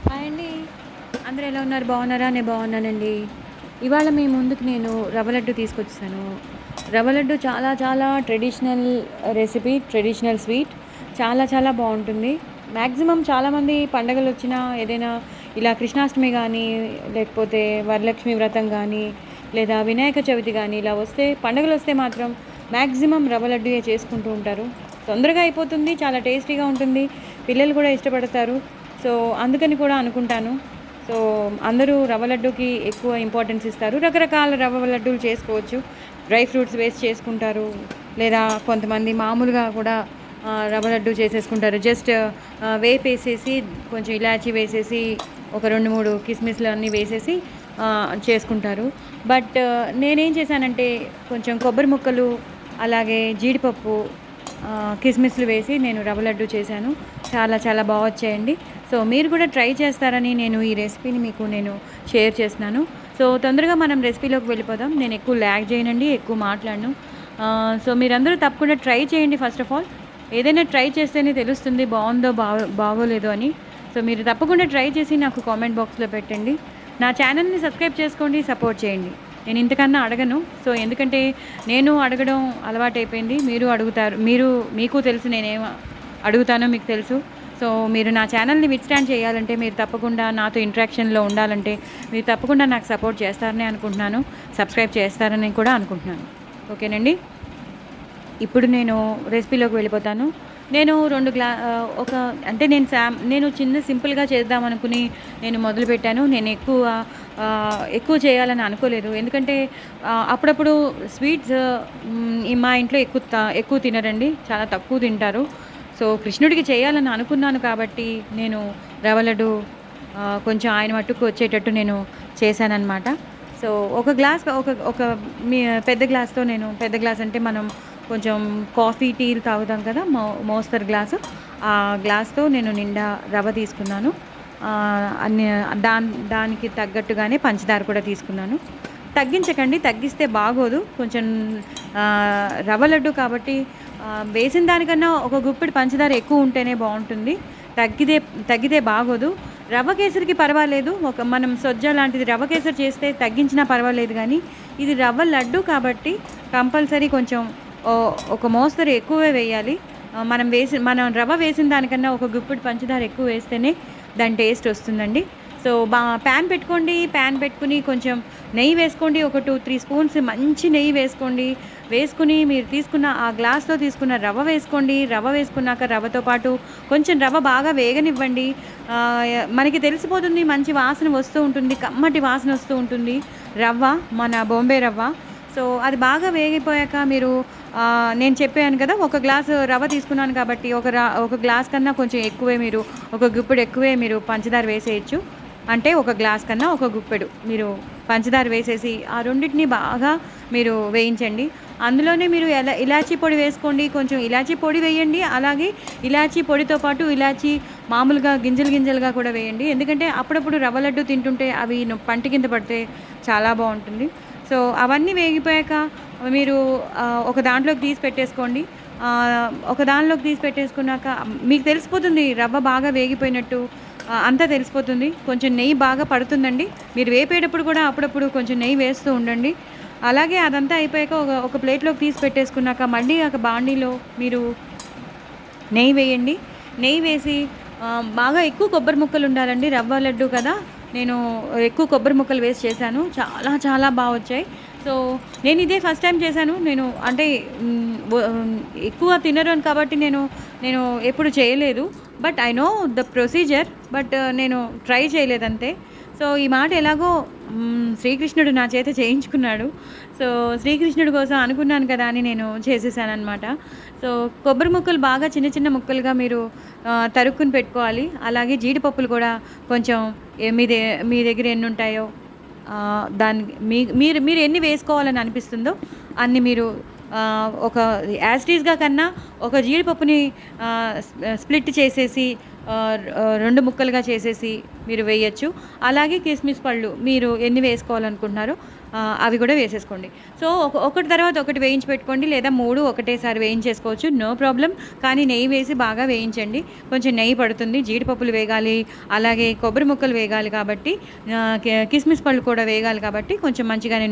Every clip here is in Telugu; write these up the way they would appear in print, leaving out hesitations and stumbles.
హాయ్ అండి. అందరూ ఎలా ఉన్నారు? బాగున్నారా? నేను బాగున్నానండి. ఇవాళ మీ ముందుకు నేను రవ్వ లడ్డు తీసుకొచ్చేసాను. రవ్వ లడ్డు చాలా చాలా ట్రెడిషనల్ రెసిపీ, ట్రెడిషనల్ స్వీట్. చాలా చాలా బాగుంటుంది. మ్యాక్సిమం చాలామంది పండగలొచ్చినా ఏదైనా ఇలా కృష్ణాష్టమి గానీ, లేకపోతే వరలక్ష్మి వ్రతం గానీ, లేదా వినాయక చవితి గానీ ఇలా వస్తే పండగలొస్తే మాత్రం మ్యాక్సిమం రవ్వ లడ్డుయే చేసుకుంటూ ఉంటారు. తొందరగా అయిపోతుంది. చాలా టేస్టీగా ఉంటుంది. పిల్లలు కూడా ఇష్టపడతారు. సో, అందుకని కూడా అనుకుంటాను. సో, అందరూ రవ్వ లడ్డూకి ఎక్కువ ఇంపార్టెన్స్ ఇస్తారు. రకరకాల రవ్వ లడ్డూలు చేసుకోవచ్చు. డ్రై ఫ్రూట్స్ వేసి చేసుకుంటారు. లేదా కొంతమంది మామూలుగా కూడా రవ్వ లడ్డు చేసేసుకుంటారు. జస్ట్ వేపేసేసి కొంచెం ఇలాచీ వేసేసి ఒక 2, 3 కిస్మిస్లు అన్నీ వేసేసి చేసుకుంటారు. బట్ నేనేం చేశానంటే కొంచెం కొబ్బరి ముక్కలు, అలాగే జీడిపప్పు, కిస్మిస్లు వేసి నేను రవ్వ లడ్డు చేశాను. చాలా చాలా బాగా వచ్చాయండి. సో మీరు కూడా ట్రై చేస్తారని నేను ఈ రెసిపీని మీకు షేర్ చేస్తున్నాను. సో తొందరగా మనం రెసిపీలోకి వెళ్ళిపోదాం. నేను ఎక్కువ ల్యాగ్ చేయనండి, ఎక్కువ మాట్లాడను. సో మీరందరూ తప్పకుండా ట్రై చేయండి. ఫస్ట్ ఆఫ్ ఆల్ ఏదైనా ట్రై చేస్తేనే తెలుస్తుంది బాగుందో బాగోలేదో అని. సో మీరు తప్పకుండా ట్రై చేసి నాకు కామెంట్ బాక్స్లో పెట్టండి. నా ఛానల్ని సబ్స్క్రైబ్ చేసుకోండి, సపోర్ట్ చేయండి. నేను ఇంతకన్నా అడగను. సో ఎందుకంటే నేను అడగడం అలవాటైపోయింది. మీరు అడుగుతారు, మీకు తెలుసు నేనేం అడుగుతానో మీకు తెలుసు. సో మీరు నా ఛానల్ని విత్స్టాండ్ చేయాలంటే, మీరు తప్పకుండా నాతో ఇంటరాక్షన్లో ఉండాలంటే మీరు తప్పకుండా నాకు సపోర్ట్ చేస్తారని అనుకుంటున్నాను. సబ్స్క్రైబ్ చేస్తారని కూడా అనుకుంటున్నాను. ఓకేనండి. ఇప్పుడు నేను రెసిపీలోకి వెళ్ళిపోతాను. నేను నేను చిన్న సింపుల్గా చేద్దామనుకుని నేను మొదలుపెట్టాను. నేను ఎక్కువ చేయాలని అనుకోలేదు. ఎందుకంటే అప్పుడప్పుడు స్వీట్స్ మా ఇంట్లో ఎక్కువ తినరండి, చాలా తక్కువ తింటారు. సో కృష్ణుడికి చేయాలని అనుకున్నాను కాబట్టి నేను రవ్వ లడ్డు కొంచెం ఆయన మట్టుకు వచ్చేటట్టు నేను చేశానన్నమాట. సో ఒక గ్లాస్ ఒక మీ పెద్ద గ్లాస్తో పెద్ద గ్లాస్ అంటే మనం కొంచెం కాఫీ టీలు తాగుతాం కదా, మోస్తరు గ్లాసు, ఆ గ్లాస్తో నేను నిండా రవ్వ తీసుకున్నాను. అన్ని దానికి తగ్గట్టుగానే పంచదార కూడా తీసుకున్నాను. తగ్గించకండి, తగ్గిస్తే బాగోదు. కొంచెం రవ్వ లడ్డు కాబట్టి వేసిన దానికన్నా ఒక గుప్పెడు పంచదార ఎక్కువ ఉంటేనే బాగుంటుంది. తగ్గితే బాగోదు. రవ్వ కేసరికి పర్వాలేదు, మనం సొజ్జ లాంటిది రవ్వ కేసరి చేస్తే తగ్గించినా పర్వాలేదు. కానీ ఇది రవ్వ లడ్డు కాబట్టి కంపల్సరీ కొంచెం ఒక మోస్తరు ఎక్కువే వేయాలి. మనం రవ్వ వేసిన దానికన్నా ఒక గుప్పెడు పంచదార ఎక్కువ వేస్తేనే దాని టేస్ట్ వస్తుందండి. సో ప్యాన్ పెట్టుకుని కొంచెం నెయ్యి వేసుకోండి. ఒక 2-3 స్పూన్స్ మంచి నెయ్యి వేసుకుని మీరు తీసుకున్న ఆ గ్లాస్లో తీసుకున్న రవ్వ వేసుకోండి. రవ్వ వేసుకున్నాక రవ్వతో పాటు కొంచెం రవ్వ బాగా వేగనివ్వండి. మనకి తెలిసిపోతుంది, మంచి వాసన వస్తూ ఉంటుంది, కమ్మటి వాసన వస్తూ ఉంటుంది రవ్వ, మన బాంబే రవ్వ. సో అది బాగా వేగిపోయాక నేను చెప్పాను కదా, ఒక గ్లాసు రవ్వ తీసుకున్నాను కాబట్టి ఒక గ్లాస్ కన్నా కొంచెం ఎక్కువే, ఒక గుప్పెడు ఎక్కువే మీరు పంచదార వేసేయచ్చు. అంటే ఒక గ్లాస్ కన్నా ఒక గుప్పెడు మీరు పంచదార వేసేసి ఆ రెండింటిని బాగా మీరు వేయించండి. అందులోనే మీరు ఇలాచీ పొడి వేసుకోండి. కొంచెం ఇలాచీ పొడి వేయండి. అలాగే ఇలాచీ పొడితో పాటు ఇలాచీ మామూలుగా గింజలుగా కూడా వేయండి. ఎందుకంటే అప్పుడప్పుడు రవ్వ లడ్డు తింటుంటే అవి పంటి కింద పడితే చాలా బాగుంటుంది. సో అవన్నీ వేగిపోయాక మీరు ఒక దాంట్లోకి తీసి పెట్టేసుకున్నాక మీకు తెలిసిపోతుంది రవ్వ బాగా వేగిపోయినట్టు, అంతా తెలిసిపోతుంది. కొంచెం నెయ్యి బాగా పడుతుందండి. మీరు వేపేటప్పుడు కూడా అప్పుడప్పుడు కొంచెం నెయ్యి వేస్తూ ఉండండి. అలాగే అదంతా అయిపోయాక ఒక ప్లేట్లోకి తీసి పెట్టేసుకున్నాక మళ్ళీ ఒక బాండీలో మీరు నెయ్యి వేయండి. నెయ్యి వేసి బాగా ఎక్కువ కొబ్బరి ముక్కలు ఉండాలండి. రవ్వ లడ్డు కదా, నేను ఎక్కువ కొబ్బరి ముక్కలు వేసి చేశాను. చాలా చాలా బాగా వచ్చాయి. సో నేను ఇదే ఫస్ట్ టైం చేశాను. అంటే ఎక్కువ తినరు అని కాబట్టి నేను ఎప్పుడు చేయలేదు. But I know the procedure, but నేను ట్రై చేయలేదంతే. సో ఈ మాట ఎలాగో శ్రీకృష్ణుడు నా చేత చేయించుకున్నాడు. సో శ్రీకృష్ణుడి కోసం అనుకున్నాను కదా అని నేను చేసేసాను అనమాట. సో కొబ్బరి ముక్కలు బాగా చిన్న చిన్న ముక్కలుగా మీరు తరుక్కుని పెట్టుకోవాలి. అలాగే జీడిపప్పులు కూడా కొంచెం మీ దగ్గర ఎన్ని ఉంటాయో దానికి మీరు ఎన్ని వేసుకోవాలని అనిపిస్తుందో అన్ని మీరు ఒక యాస్టీస్గా కన్నా ఒక జీడిపప్పుని స్ప్లిట్ చేసేసి 2 ముక్కలుగా చేసేసి మీరు వేయచ్చు. అలాగే కిస్మిస్ పళ్ళు మీరు ఎన్ని వేసుకోవాలనుకుంటున్నారో అవి కూడా వేసేసుకోండి. సో ఒకటి తర్వాత ఒకటి వేయించి పెట్టుకోండి, లేదా 3 ఒకటేసారి వేయించేసుకోవచ్చు, నో ప్రాబ్లం. కానీ నెయ్యి వేసి బాగా వేయించండి. కొంచెం నెయ్యి పడుతుంది, జీడిపప్పులు వేగాలి, అలాగే కొబ్బరి ముక్కలు వేగాలి కాబట్టి, కిస్మిస్ పళ్ళు కూడా వేగాలి కాబట్టి కొంచెం మంచిగానే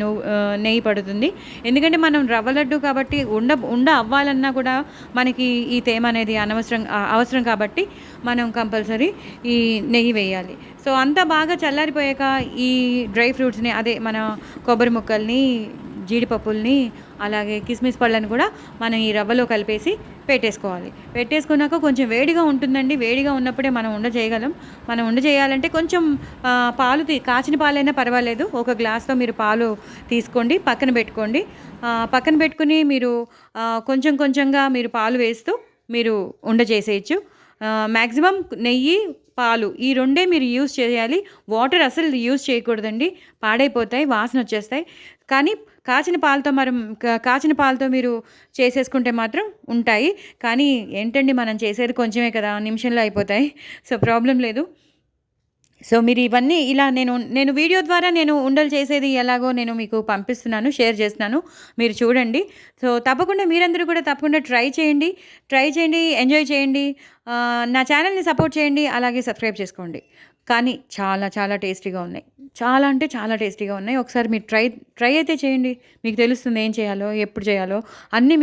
నెయ్యి పడుతుంది. ఎందుకంటే మనం రవ్వ లడ్డు కాబట్టి ఉండ అవ్వాలన్నా కూడా మనకి ఈ తేమ అనేది అవసరం కాబట్టి మనం కంపల్సరీ ఈ నెయ్యి వేయాలి. సో అంతా బాగా చల్లారిపోయాక ఈ డ్రై ఫ్రూట్స్ని, అదే మన కొబ్బరి ముక్కల్ని, జీడిపప్పుల్ని, అలాగే కిస్మిస్ పళ్ళని కూడా మనం ఈ రవ్వలో కలిపేసి పెట్టేసుకున్నాక కొంచెం వేడిగా ఉంటుందండి. వేడిగా ఉన్నప్పుడే మనం ఉండ చేయగలం. మనం ఉండ చేయాలంటే కొంచెం కాచిన పాలైనా పర్వాలేదు, ఒక గ్లాస్తో మీరు పాలు తీసుకోండి, పక్కన పెట్టుకోండి. పక్కన పెట్టుకుని మీరు కొంచెంగా మీరు పాలు వేస్తూ మీరు ఉండ చేసేయచ్చు. మ్యాక్సిమం నెయ్యి, పాలు ఈ రెండే మీరు యూజ్ చేయాలి. వాటర్ అసలు యూజ్ చేయకూడదండి, పాడైపోతాయి, వాసన వచ్చేస్తాయి. కానీ కాచిన పాలతో మీరు చేసేసుకుంటే మాత్రం ఉంటాయి. కానీ ఏంటండి, మనం చేసేది కొంచెమే కదా, నిమిషంలో అయిపోతాయి. సో ప్రాబ్లం లేదు. సో మీరు ఇవన్నీ ఇలా నేను వీడియో ద్వారా నేను ఉండలు చేసేది ఎలాగో నేను మీకు పంపిస్తున్నాను, షేర్ చేస్తున్నాను, మీరు చూడండి. సో తప్పకుండా మీరందరూ కూడా తప్పకుండా ట్రై చేయండి, ఎంజాయ్ చేయండి. నా ఛానల్ని సపోర్ట్ చేయండి, అలాగే సబ్స్క్రైబ్ చేసుకోండి. కానీ చాలా చాలా టేస్టీగా ఉన్నాయి, చాలా అంటే చాలా టేస్టీగా ఉన్నాయి. ఒకసారి మీరు ట్రై అయితే చేయండి, మీకు తెలుస్తుంది ఏం చేయాలో, ఎప్పుడు చేయాలో అన్నీ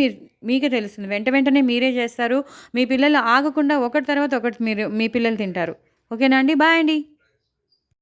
మీకే తెలుస్తుంది. వెంటనే మీరే చేస్తారు. మీ పిల్లలు ఆగకుండా ఒకటి తర్వాత ఒకటి మీ పిల్లలు తింటారు. ఓకేనా అండి? బాయ్ అండి.